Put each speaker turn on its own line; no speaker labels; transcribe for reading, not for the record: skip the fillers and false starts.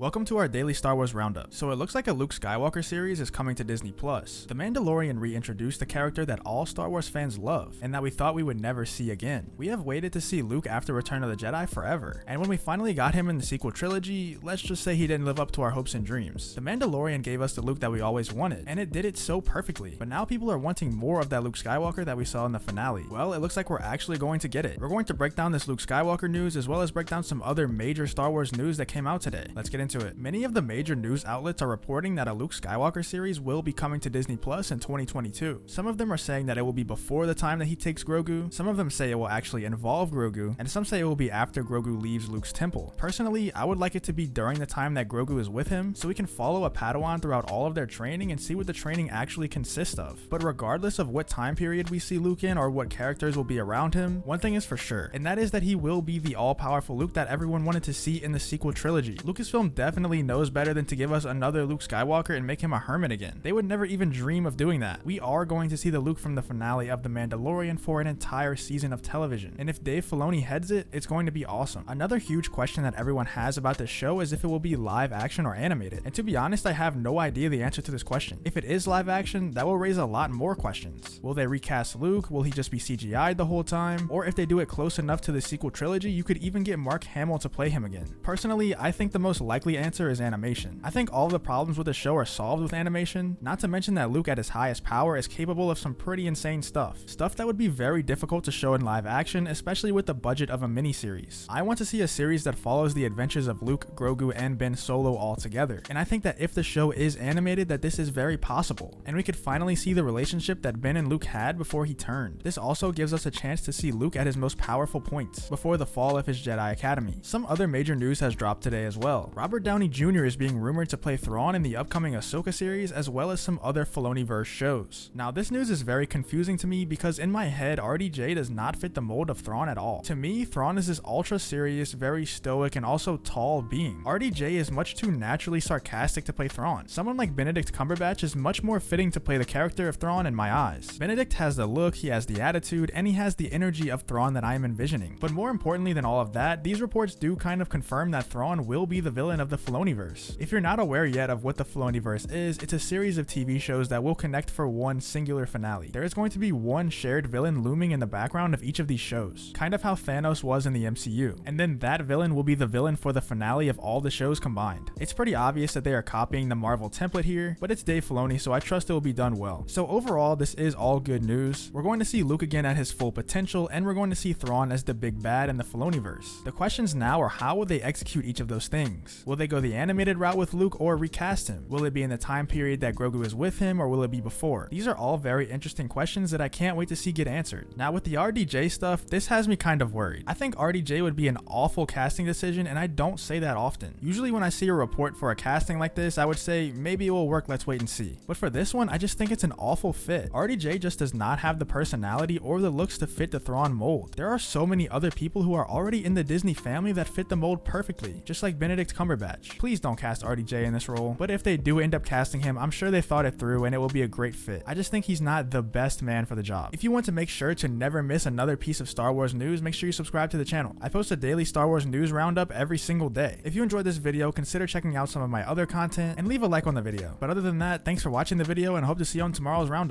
Welcome to our daily Star Wars roundup. So it looks like a Luke Skywalker series is coming to Disney+. The Mandalorian reintroduced a character that all Star Wars fans love, and that we thought we would never see again. We have waited to see Luke after Return of the Jedi forever, and when we finally got him in the sequel trilogy, let's just say he didn't live up to our hopes and dreams. The Mandalorian gave us the Luke that we always wanted, and it did it so perfectly, but now people are wanting more of that Luke Skywalker that we saw in the finale. Well, it looks like we're actually going to get it. We're going to break down this Luke Skywalker news, as well as break down some other major Star Wars news that came out today. Let's get into it. Many of the major news outlets are reporting that a Luke Skywalker series will be coming to Disney Plus in 2022. Some of them are saying that it will be before the time that he takes Grogu, some of them say it will actually involve Grogu, and some say it will be after Grogu leaves Luke's temple. Personally, I would like it to be during the time that Grogu is with him, so we can follow a Padawan throughout all of their training and see what the training actually consists of. But regardless of what time period we see Luke in or what characters will be around him, one thing is for sure, and that is that he will be the all-powerful Luke that everyone wanted to see in the sequel trilogy. Lucasfilm definitely knows better than to give us another Luke Skywalker and make him a hermit again. They would never even dream of doing that. We are going to see the Luke from the finale of The Mandalorian for an entire season of television, and if Dave Filoni heads it, it's going to be awesome. Another huge question that everyone has about this show is if it will be live action or animated, and to be honest, I have no idea the answer to this question. If it is live action, that will raise a lot more questions. Will they recast Luke? Will he just be CGI'd the whole time? Or if they do it close enough to the sequel trilogy, you could even get Mark Hamill to play him again. Personally, I think the most likely answer is animation. I think all of the problems with the show are solved with animation, not to mention that Luke at his highest power is capable of some pretty insane stuff that would be very difficult to show in live action, especially with the budget of a miniseries. I want to see a series that follows the adventures of Luke, Grogu, and Ben Solo all together, and I think that if the show is animated, that this is very possible, and we could finally see the relationship that Ben and Luke had before he turned. This also gives us a chance to see Luke at his most powerful points, before the fall of his Jedi Academy. Some other major news has dropped today as well. Robert Downey Jr. is being rumored to play Thrawn in the upcoming Ahsoka series, as well as some other Filoni-verse shows. Now, this news is very confusing to me because in my head, RDJ does not fit the mold of Thrawn at all. To me, Thrawn is this ultra serious, very stoic, and also tall being. RDJ is much too naturally sarcastic to play Thrawn. Someone like Benedict Cumberbatch is much more fitting to play the character of Thrawn in my eyes. Benedict has the look, he has the attitude, and he has the energy of Thrawn that I am envisioning. But more importantly than all of that, these reports do kind of confirm that Thrawn will be the villain of the Filoniverse. If you're not aware yet of what the Filoniverse is, it's a series of TV shows that will connect for one singular finale. There is going to be one shared villain looming in the background of each of these shows, kind of how Thanos was in the MCU, and then that villain will be the villain for the finale of all the shows combined. It's pretty obvious that they are copying the Marvel template here, but it's Dave Filoni, so I trust it will be done well. So overall, this is all good news. We're going to see Luke again at his full potential, and we're going to see Thrawn as the big bad in the Filoniverse. The questions now are, how will they execute each of those things? Will they go the animated route with Luke or recast him? Will it be in the time period that Grogu is with him, or will it be before? These are all very interesting questions that I can't wait to see get answered. Now with the RDJ stuff, this has me kind of worried. I think RDJ would be an awful casting decision, and I don't say that often. Usually when I see a report for a casting like this, I would say maybe it will work, let's wait and see. But for this one, I just think it's an awful fit. RDJ just does not have the personality or the looks to fit the Thrawn mold. There are so many other people who are already in the Disney family that fit the mold perfectly, just like Benedict Cumberbatch. Please don't cast RDJ in this role, but if they do end up casting him, I'm sure they thought it through and it will be a great fit. I just think he's not the best man for the job. If you want to make sure to never miss another piece of Star Wars news, make sure you subscribe to the channel. I post a daily Star Wars news roundup every single day. If you enjoyed this video, consider checking out some of my other content and leave a like on the video. But other than that, thanks for watching the video, and I hope to see you on tomorrow's roundup.